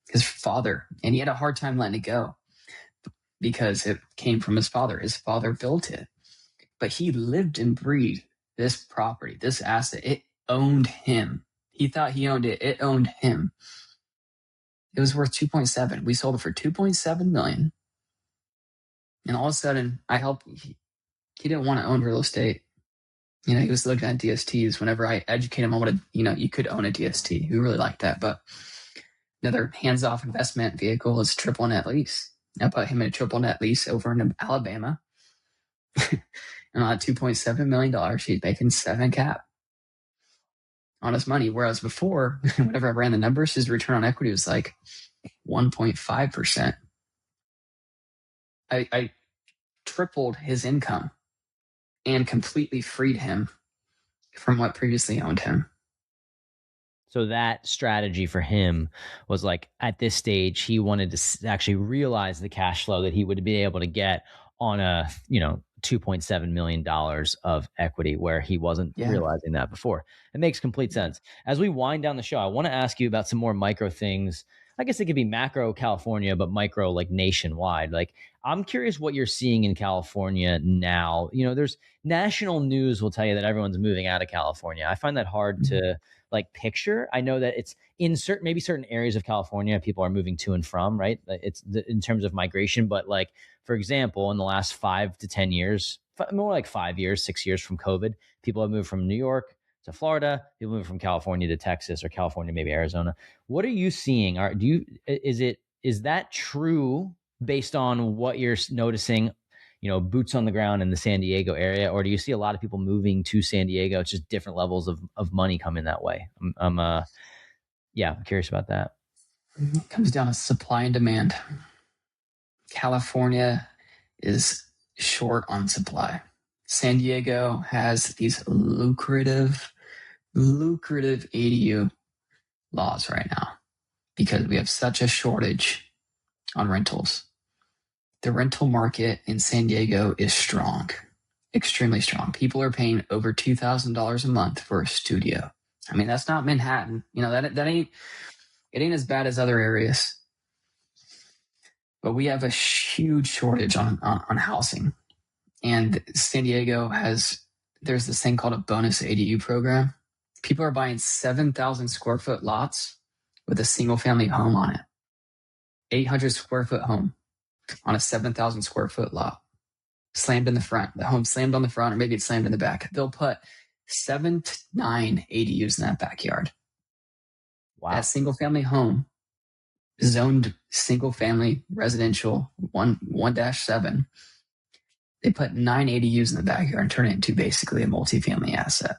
his father, and he had a hard time letting it go because it came from his father. His father built it, but he lived and breathed this property, this asset. It owned him. He thought he owned it. It owned him. It was worth 2.7. We sold it for 2.7 million. And all of a sudden, he didn't want to own real estate. He was looking at DSTs. Whenever I educate him on what you could own a DST. We really liked that. But another hands-off investment vehicle is triple net lease. I put him in a triple net lease over in Alabama. And on $2.7 million, he's making 7 cap on his money. Whereas before, whenever I ran the numbers, his return on equity was like 1.5%. I tripled his income and completely freed him from what previously owned him. So that strategy for him was like, at this stage, he wanted to actually realize the cash flow that he would be able to get on a, $2.7 million of equity, where he wasn't realizing that before. It makes complete sense. As we wind down the show, I want to ask you about some more micro things. I guess it could be macro California, but micro like nationwide. Like, I'm curious what you're seeing in California now. There's national news will tell you that everyone's moving out of California. I find that hard to like picture. I know that it's in certain areas of California, people are moving to and from, right? It's in terms of migration, but like, for example, in the last 5 to 10 years, more like 5 years, 6 years from COVID, people have moved from New York to Florida. People move from California to Texas, or California, maybe Arizona. What are you seeing? Is that true based on what you're noticing, boots on the ground in the San Diego area, or do you see a lot of people moving to San Diego? It's just different levels of money coming that way. I'm curious about that. It comes down to supply and demand. California is short on supply. San Diego has these lucrative ADU laws right now because we have such a shortage on rentals. The rental market in San Diego is strong, extremely strong. People are paying over $2,000 a month for a studio. I mean, that's not Manhattan. That ain't as bad as other areas. But we have a huge shortage on housing. And San Diego there's this thing called a bonus ADU program. People are buying 7,000 square foot lots with a single family home on it. 800 square foot home on a 7,000 square foot lot. Slammed in the front. The home slammed on the front, or maybe it's slammed in the back. They'll put 7 to 9 ADUs in that backyard. Wow. That single family home, zoned single family residential 1-7. They put 9 ADUs in the backyard and turn it into basically a multifamily asset.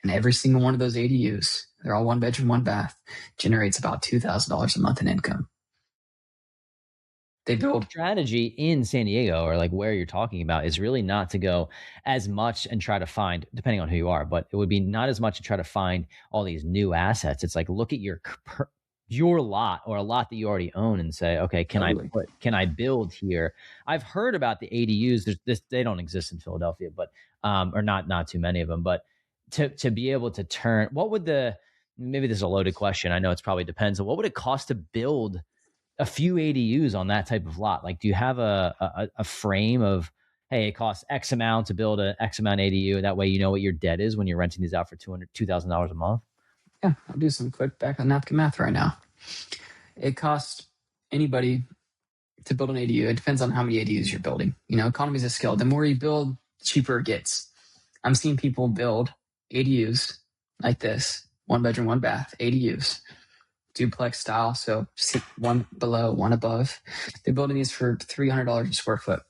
And every single one of those ADUs, they're all 1 bedroom, 1 bath, generates about $2,000 a month in income. They build strategy in San Diego, or like where you're talking about, is really not to go as much and try to find, depending on who you are, but it would be not as much to try to find all these new assets. It's like, look at your lot, or a lot that you already own, and say, okay, can I build here? I've heard about the ADUs. They don't exist in Philadelphia, but or not too many of them. But to be able to turn, maybe this is a loaded question. I know it's probably depends on what would it cost to build a few ADUs on that type of lot. Like, do you have a frame of, hey, it costs X amount to build a X amount ADU? That way, you know what your debt is when you're renting these out for $2,000 a month. Yeah, I'll do some quick back on napkin math right now. It costs anybody to build an ADU. It depends on how many ADUs you're building. Economies of scale. The more you build, the cheaper it gets. I'm seeing people build ADUs like this, 1 bedroom, 1 bath, ADUs, duplex style. So 1 below, 1 above. They're building these for $300 a square foot.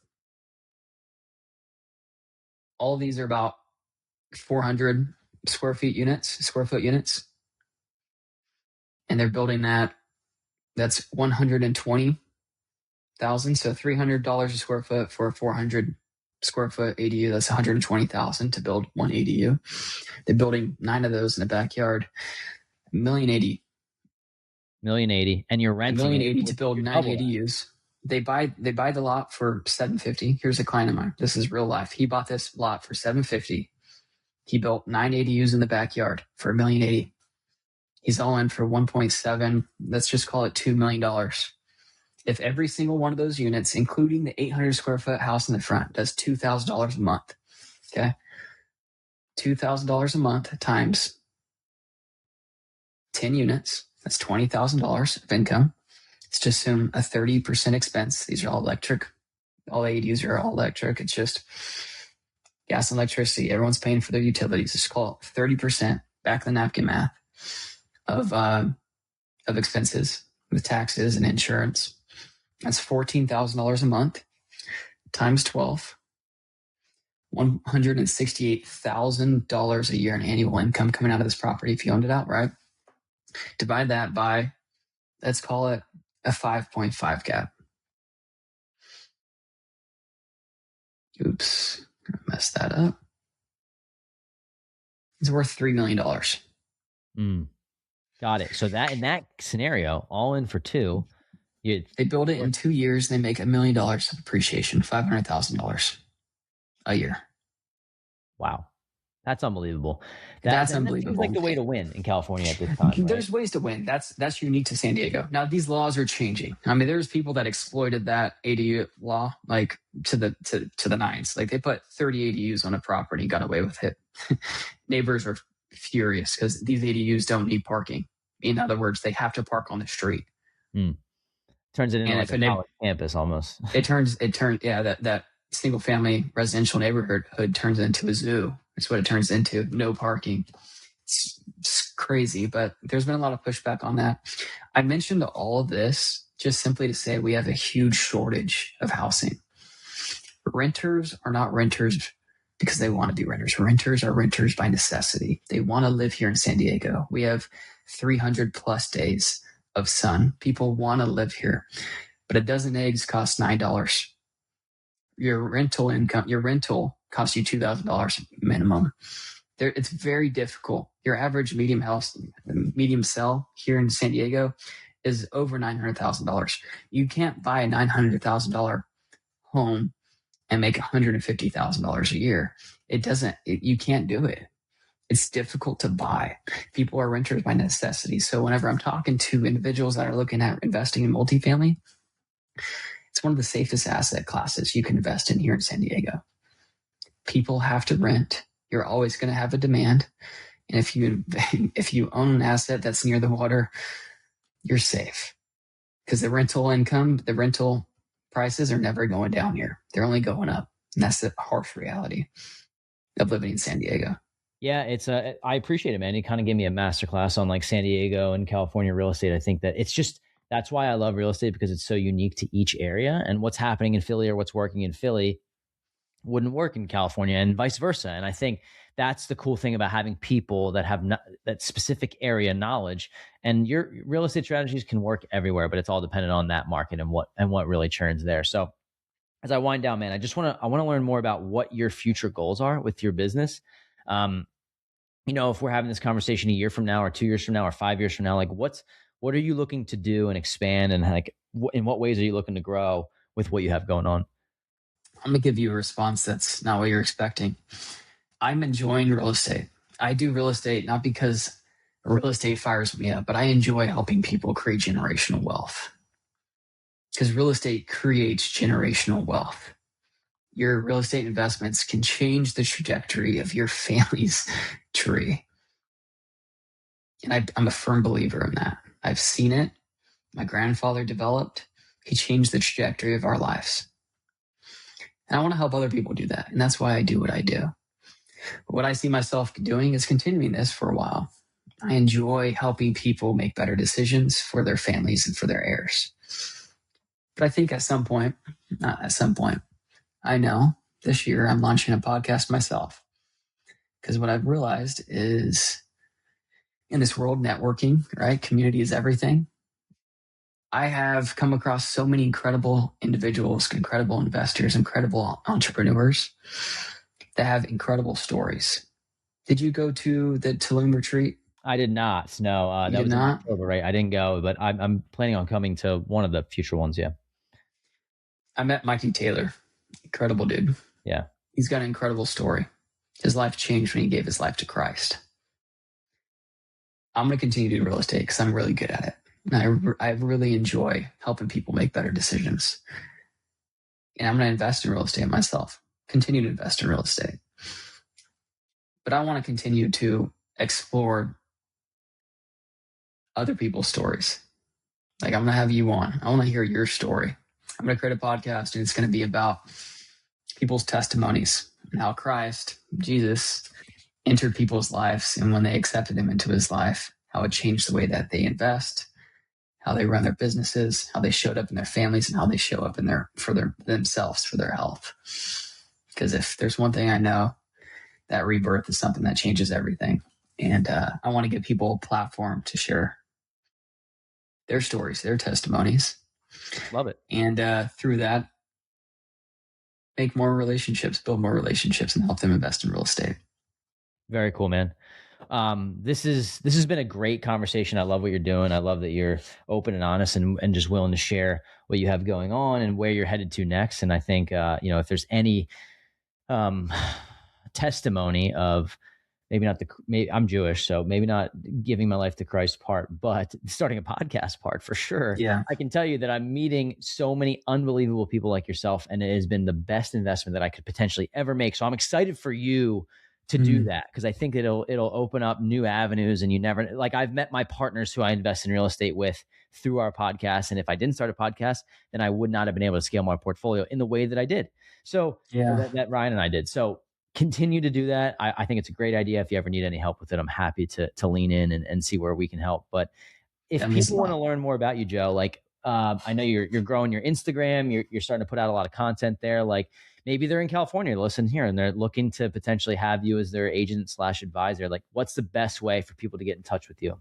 All of these are about 400 square foot units. And they're building that. That's 120,000. So $300 a square foot for a 400 square foot ADU. That's 120,000 to build one ADU. They're building 9 of those in the backyard. $1,080,000. $1,080,000, and you're renting $1,080,000 to build 9 ADUs. They buy the lot for $750,000. Here's a client of mine. This is real life. He bought this lot for $750,000. He built 9 ADUs in the backyard for $1,080,000. He's all in for 1.7. Let's just call it $2 million. If every single one of those units, including the 800 square foot house in the front, does $2,000 a month, okay? $2,000 a month times 10 units, that's $20,000 of income. Let's just assume a 30% expense. These are all electric. All ADUs are all electric. It's just gas and electricity. Everyone's paying for their utilities. Just call it 30%, back of the napkin math, of expenses with taxes and insurance. That's $14,000 a month times 12. $168,000 a year in annual income coming out of this property if you owned it outright. Divide that by, let's call it a 5.5 cap. Oops, I messed that up. It's worth $3 million. Got it. So that in that scenario, all in for two, they build it in 2 years. They make $1 million of appreciation, $500,000 a year. Wow. That's unbelievable. That's unbelievable. Seems like the way to win in California at this time. Right? There's ways to win. That's unique to San Diego. Now these laws are changing. I mean, there's people that exploited that ADU law like to the nines. Like they put 30 ADUs on a property, got away with it. Neighbors are furious because these ADUs don't need parking. In other words, they have to park on the street. Turns it into like a college campus almost. That single family residential neighborhood turns into a zoo. It's what it turns into. No parking. It's crazy, but there's been a lot of pushback on that. I mentioned all of this just simply to say we have a huge shortage of housing. Renters are not renters because they want to be renters. Renters are renters by necessity. They want to live here in San Diego. We have 300 plus days of sun. People want to live here, but a dozen eggs costs $9. Your rental costs you $2,000 minimum. It's very difficult. Your average medium sell here in San Diego is over $900,000. You can't buy a $900,000 home and make $150,000 a year. You can't do it. It's difficult to buy. People are renters by necessity. So whenever I'm talking to individuals that are looking at investing in multifamily, it's one of the safest asset classes you can invest in here in San Diego. People have to rent. You're always going to have a demand. And if you own an asset that's near the water, you're safe. Because the rental prices are never going down here. They're only going up. And that's the harsh reality of living in San Diego. Yeah, I appreciate it, man. You kind of gave me a masterclass on like San Diego and California real estate. I think that that's why I love real estate, because it's so unique to each area, and what's happening in Philly or what's working in Philly wouldn't work in California and vice versa. And I think that's the cool thing about having people that have that specific area knowledge, and your real estate strategies can work everywhere, but it's all dependent on that market and what really churns there. So as I wind down, man, I want to learn more about what your future goals are with your business. If we're having this conversation a year from now or 2 years from now or 5 years from now, like what are you looking to do and expand, and like in what ways are you looking to grow with what you have going on? I'm going to give you a response that's not what you're expecting. I'm enjoying real estate. I do real estate not because real estate fires me up, but I enjoy helping people create generational wealth. Because real estate creates generational wealth. Your real estate investments can change the trajectory of your family's tree. And I'm a firm believer in that. I've seen it. My grandfather developed. He changed the trajectory of our lives. And I want to help other people do that. And that's why I do what I do. But what I see myself doing is continuing this for a while. I enjoy helping people make better decisions for their families and for their heirs. But I think I know this year I'm launching a podcast myself. Because what I've realized is in this world, networking, right? Community is everything. I have come across so many incredible individuals, incredible investors, incredible entrepreneurs that have incredible stories. Did you go to the Tulum retreat? I did not. No, You that did was in not? October, right? I didn't go, but I'm planning on coming to one of the future ones. Yeah. I met Mikey Taylor. Incredible dude. Yeah. He's got an incredible story. His life changed when he gave his life to Christ. I'm going to continue to do real estate because I'm really good at it. And I really enjoy helping people make better decisions. And I'm going to invest in real estate myself, continue to invest in real estate. But I want to continue to explore other people's stories. Like, I'm going to have you on. I want to hear your story. I'm going to create a podcast, and it's going to be about people's testimonies and how Christ, Jesus, entered people's lives. And when they accepted him into his life, how it changed the way that they invest, how they run their businesses, how they showed up in their families, and how they show up in themselves for their health. Because if there's one thing I know, that rebirth is something that changes everything. And I want to give people a platform to share their stories, their testimonies. Love it. And through that, make more relationships, build more relationships, and help them invest in real estate. Very cool, man. This has been a great conversation. I love what you're doing. I love that you're open and honest and just willing to share what you have going on and where you're headed to next. And I think, if there's any testimony of maybe I'm Jewish, so maybe not giving my life to Christ part, but starting a podcast part for sure. Yeah. I can tell you that I'm meeting so many unbelievable people like yourself, and it has been the best investment that I could potentially ever make. So I'm excited for you to do that, because I think it'll open up new avenues. And you never, like, I've met my partners who I invest in real estate with through our podcast. And if I didn't start a podcast, then I would not have been able to scale my portfolio in the way that I did. So that Ryan and I did. So continue to do that. I think it's a great idea. If you ever need any help with it, I'm happy to lean in and see where we can help. But if people want to learn more about you, Joe, like, I know you're growing your Instagram, you're starting to put out a lot of content there. Like, maybe they're in California, listen here, and they're looking to potentially have you as their agent / advisor. Like, what's the best way for people to get in touch with you?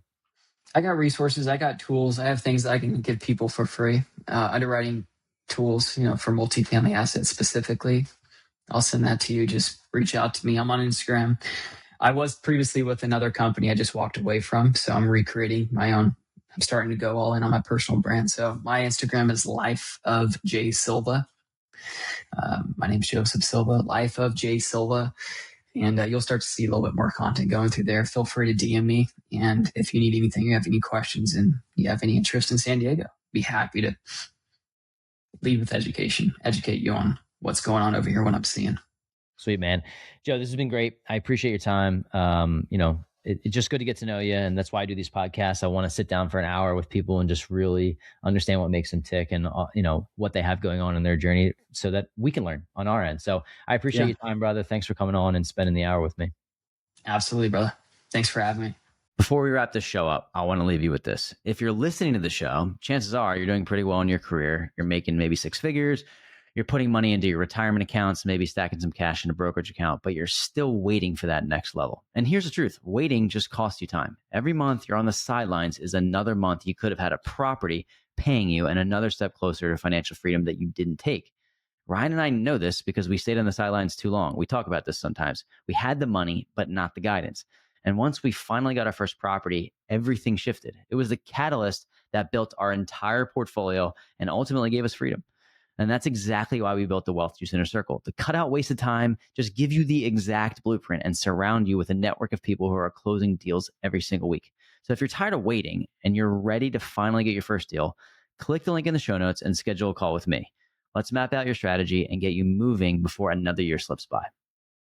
I got resources. I got tools. I have things that I can give people for free. Underwriting tools, for multifamily assets specifically. I'll send that to you. Just reach out to me. I'm on Instagram. I was previously with another company I just walked away from, so I'm recreating my own. I'm starting to go all in on my personal brand. So my Instagram is Life of J Silva. My name's Joseph Silva, Life of J Silva. And you'll start to see a little bit more content going through there. Feel free to DM me. And if you need anything, you have any questions, and you have any interest in San Diego, be happy to lead with education, educate you on what's going on over here, what I'm seeing. Sweet, man. Joe, this has been great. I appreciate your time. It's just good to get to know you. And that's why I do these podcasts. I want to sit down for an hour with people and just really understand what makes them tick and, what they have going on in their journey so that we can learn on our end. So I appreciate your time, brother. Thanks for coming on and spending the hour with me. Absolutely, brother. Thanks for having me. Before we wrap this show up, I want to leave you with this. If you're listening to the show, chances are you're doing pretty well in your career. You're making maybe 6 figures. You're putting money into your retirement accounts, maybe stacking some cash in a brokerage account, but you're still waiting for that next level. And here's the truth. Waiting just costs you time. Every month you're on the sidelines is another month you could have had a property paying you and another step closer to financial freedom that you didn't take. Ryan and I know this because we stayed on the sidelines too long. We talk about this sometimes. We had the money, but not the guidance. And once we finally got our first property, everything shifted. It was the catalyst that built our entire portfolio and ultimately gave us freedom. And that's exactly why we built the Wealth Juice Inner Circle, to cut out wasted time, just give you the exact blueprint and surround you with a network of people who are closing deals every single week. So if you're tired of waiting and you're ready to finally get your first deal, click the link in the show notes and schedule a call with me. Let's map out your strategy and get you moving before another year slips by.